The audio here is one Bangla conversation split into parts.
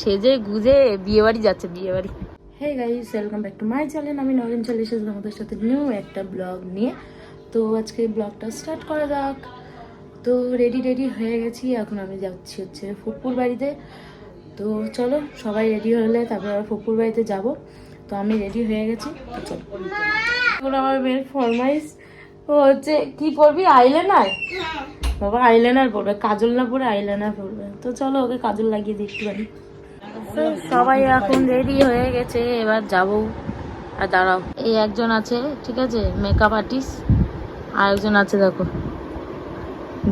সেজে গুজে বিয়ে বাড়ি যাচ্ছে, বিয়ে বাড়ি। Hey guys, welcome back to my channel. আমি নরেন চলে এসেছি আমাদের সাথে নিউ একটা ব্লগ নিয়ে। তো আজকে ব্লগটা স্টার্ট করা যাক। তো রেডি হয়ে গেছি, এখন আমি যাচ্ছি হচ্ছে ফুপুর বাড়িতে। তো চলো, সবাই রেডি হলে তারপর আবার ফুপুর বাড়িতে যাব। তো আমি রেডি হয়ে গেছি, তো চলো। এখন আমার মেয়ের ফরমাইশ ও হচ্ছে কি পরবি, আইলাইনার। বাবা আইলাইনার পরবে, কাজল না পরে আইলাইনার পরবে। তো চলো ওকে কাজল লাগিয়ে দিই একটুখানি। সবাই এখন রেডি হয়ে গেছে, এবার যাব। আর দাঁড়াও, এই একজন আছে ঠিক আছে মেকআপ আর্টিস্ট, আর একজন আছে দেখো,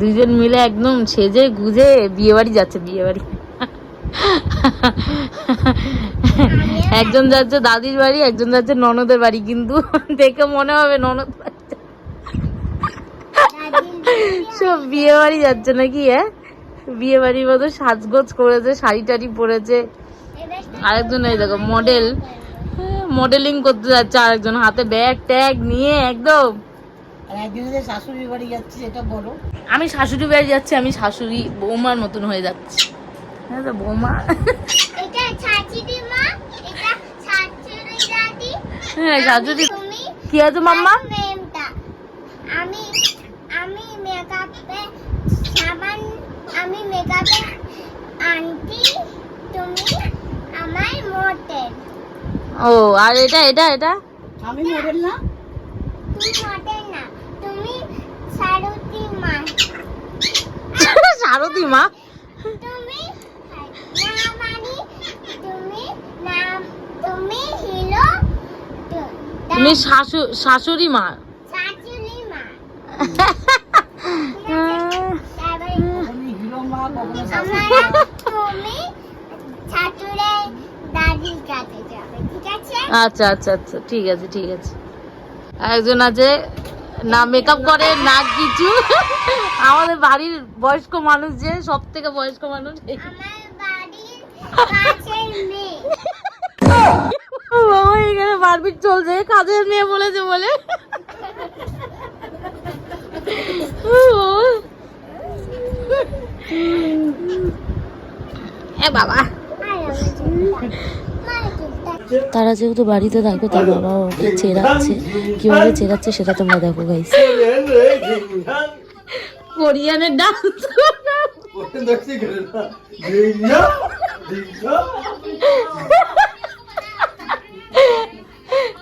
দুইজন মিলে একদম সেজে গুজে বিয়ে বাড়ি যাচ্ছে, বিয়ে বাড়ি। একজন যাচ্ছে দাদির বাড়ি, একজন যাচ্ছে ননদের বাড়ি, কিন্তু দেখে মনে হবে ননদ বাড়ি। সব বিয়ে বাড়ি যাচ্ছে নাকি? হ্যাঁ, বিয়ে বাড়ির মতো সাজগোজ করেছে, শাড়ি টাড়ি পরেছে। আরেকজন এই দেখো মডেল, মডেলিং করতে যাচ্ছে, আরেকজন হাতে ব্যাগ ট্যাগ নিয়ে একদম। শাশুড়ি বাড়ি যাচ্ছে, এটা বলো। আমি শাশুড়ি বাড়ি যাচ্ছি, আমি শাশুড়ি বৌমার মতন হয়ে যাচ্ছি। হ্যাঁ তো বৌমা, হ্যাঁ শাশুড়ি। কি আছে মাম্মা? আমি মেকআপে আন্টি, তুমি আমার মডেল। ও আর এটা এটা এটা আমি মডেল না, তুমি মডেল না, তুমি সারথী মা। সারথী মা? তুমি না মানে তুমি নাম, তুমি হিরো, তুমি শাশুড়ি মা। শাশুড়ি মা। আমি হিরো মা, কখনো তুমি শাশুড়ে দাদির কাছে যাবে, ঠিক আছে? আচ্ছা আচ্ছা আচ্ছা, ঠিক আছে ঠিক আছে। একজন আছে না মেকআপ করে না কিছু, আমাদের বাড়ির বয়স্ক মানুষ, যে সব থেকে বয়স্ক মানুষ। আমার বাড়ির কাছের মেয়ে। বাবা এখানে মারপিট চলছে, কাজের মেয়ে বলেছে বলে। এ বাবা, তারা যেহেতু বাড়িতে থাকবে, তার বাবা ওকে চেরাচ্ছে, কিভাবে চেরাচ্ছে সেটা তোমরা দেখো গাইস। কোরিয়ানের ডান্স,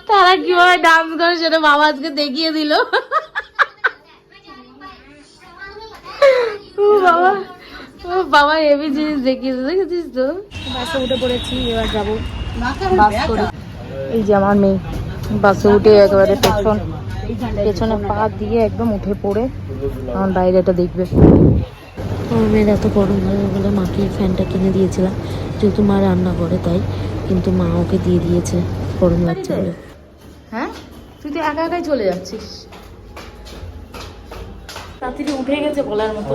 তারা কিভাবে ডান্স করে সেটা বাবা আজকে দেখিয়ে দিল। বাবা, বাবা হেভি জিনিস দেখিয়েছে, দেখেছিস তো? বাসে উঠে পড়েছি, এবার যাবো বাস করে। এই যে আমার মেয়ে বাসে উঠে একেবারে পেছনে পা দিয়ে একদম উঠে পড়ে আমার বাইরেটা দেখবে। আমার মেয়ের এত গরম লাগে বলে মাকে ফ্যানটা কিনে দিয়েছিলাম, যেহেতু মা রান্না করে তাই, কিন্তু মা ওকে দিয়ে দিয়েছে গরম লাগছে বলে। হ্যাঁ, তুই তো একা একাই চলে যাচ্ছিস। তাড়াতাড়ি উঠে গেছে বলার মতো।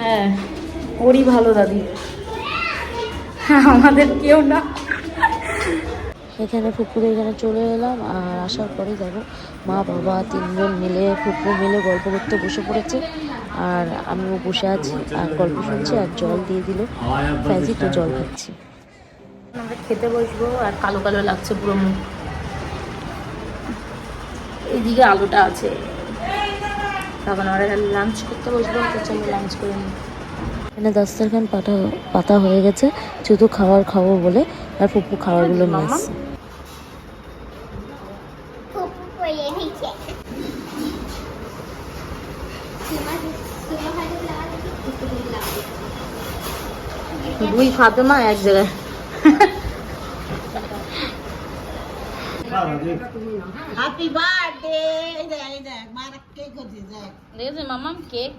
হ্যাঁ, ওরই ভালো দাদি, আমাদের কেউ না। এখানে ফুপুদের এখানে চলে এলাম, আর আসার পরে যাবো মা বাবা তিনজন মিলে, ফুপু মিলে গল্প করতে বসে পড়েছে, আর আমিও বসে আছি আর গল্প শুনছি, আর জল দিয়ে দিল ফ্যাজি, তো জল খাচ্ছি। আমরা খেতে বসবো, আর কালো কালো লাগছে পুরো মুখ। এইদিকে আলোটা আছে, তখন আমরা লাঞ্চ করতে বসবো, তো চলো লাঞ্চ করে নিই। এখানে দস্তরখান পাতা হয়ে গেছে, যেহেতু খাবো বলে, আর ফুপু খাবারগুলো নিয়ে আসছে। দুই ফাতেমা এক জায়গায়। Happy birthday. দেখ মা কেক করছে, দেখ দেখেছে মামা কেক।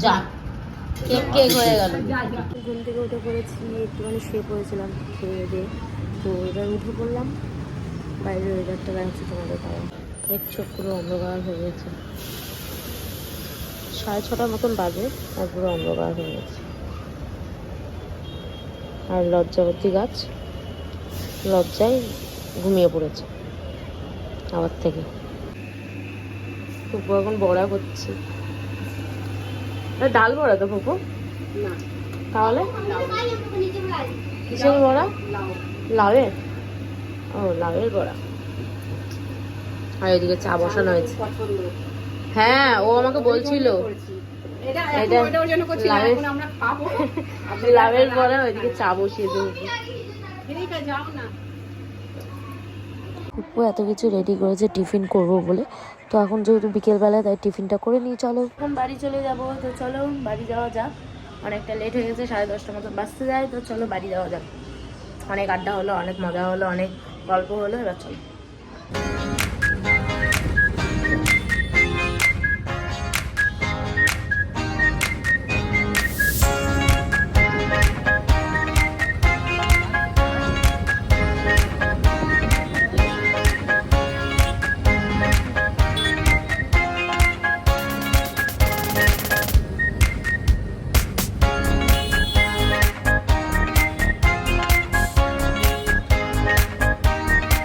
যা কেক হয়ে গেল। ঘুম থেকে উঠে পড়েছি, একটুখানি শুয়ে পড়েছিলাম খেয়ে দিয়ে, তো এবার উঠে পড়লাম। বাইরের ওয়েদারটা লাগছে তোমাদের তারা দেখছো, পুরো অন্ধকার হয়ে গেছে, 6:30 মতন বাজে, আর পুরো অন্ধকার হয়ে গেছে। আর লজ্জাবতী গাছ লজ্জায় ঘুমিয়ে পড়েছে আবার থেকে। ফুপু এখন বড়া করছে। ডাল বড়া তো ফুপু? না, তাহলে লাউ। কিসের বড়া? লাউ। লাউয়ের? ও লাউয়ের বড়া। আর এদিকে চা বসানো হয়েছে। পছন্দ। হ্যাঁ, ও আমাকে বলছিল এটা এটা এখন ওটার জন্য করছি না, লাউয়ের- এখন আমরা খাবো। লাউয়ের বড়া, ওইদিকে চা বসিয়ে দেবো। ঠিক আছে, যাও না। ফুপু এত কিছু রেডি করেছে টিফিন করব বলে, তো এখন যেহেতু বিকেলবেলা তাই টিফিনটা করে নিই। চলো এখন বাড়ি চলে যাব। তো চলো বাড়ি যাওয়া যাক, অনেকটা লেট হয়ে গেছে, 10:30 মতো বাজতে যায়। তো চলো বাড়ি যাওয়া যাক। অনেক আড্ডা হলো, অনেক মজা হলো, অনেক গল্প হলো, এবার চলো।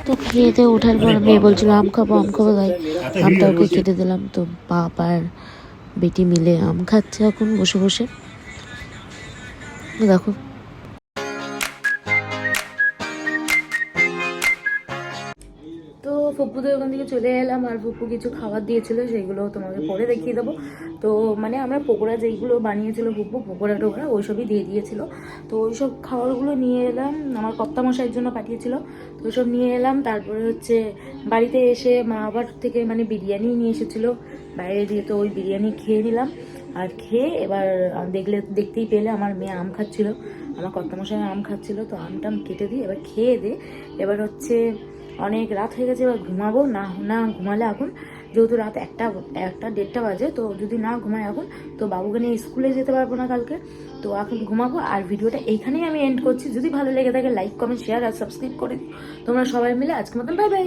তো খেতে ওঠার পর মেয়ে বলছিল আম খাবো তাই আমটা ওকে কেটে দিলাম। তো বাপ আর বেটি মিলে আম খাচ্ছে এখন বসে বসে, দেখো। তো ফুপুদের ওখান থেকে চলে এলাম, আর ফুপু কিছু খাবার দিয়েছিল, সেগুলো তোমাকে পরে দেখিয়ে দেবো। তো মানে আমরা পকোড়া যেইগুলো বানিয়েছিল ফুপু, পকোড়া টোকরা ওইসবই দিয়ে দিয়েছিল। তো ওইসব খাবারগুলো নিয়ে এলাম, আমার কর্তামশাইয়ের জন্য পাঠিয়েছিল। তো ওইসব নিয়ে এলাম। তারপরে হচ্ছে বাড়িতে এসে মা আবার থেকে মানে বিরিয়ানি নিয়ে এসেছিলো বাইরে দিয়ে, তো ওই বিরিয়ানি খেয়ে নিলাম। আর খেয়ে এবার দেখতেই পেলে আমার মেয়ে আম খাচ্ছিল, আমার কর্তামশাই আম খাচ্ছিল। তো আমটাম কেটে দিই, এবার খেয়ে দে। এবার হচ্ছে অনেক রাত হয়ে গেছে, এবার ঘুমাবো। না ঘুমালে এখন যেহেতু রাত 1-1:30 বাজে, তো যদি না ঘুমাই এখন তো বাবুকে নিয়ে স্কুলে যেতে পারবো না কালকে। তো এখন ঘুমাবো। আর ভিডিওটা এইখানেই আমি এন্ড করছি। যদি ভালো লেগে থাকে লাইক, কমেন্ট, শেয়ার আর সাবস্ক্রাইব করে দিও তোমরা সবাই মিলে। আজকের মতন বাই বাই।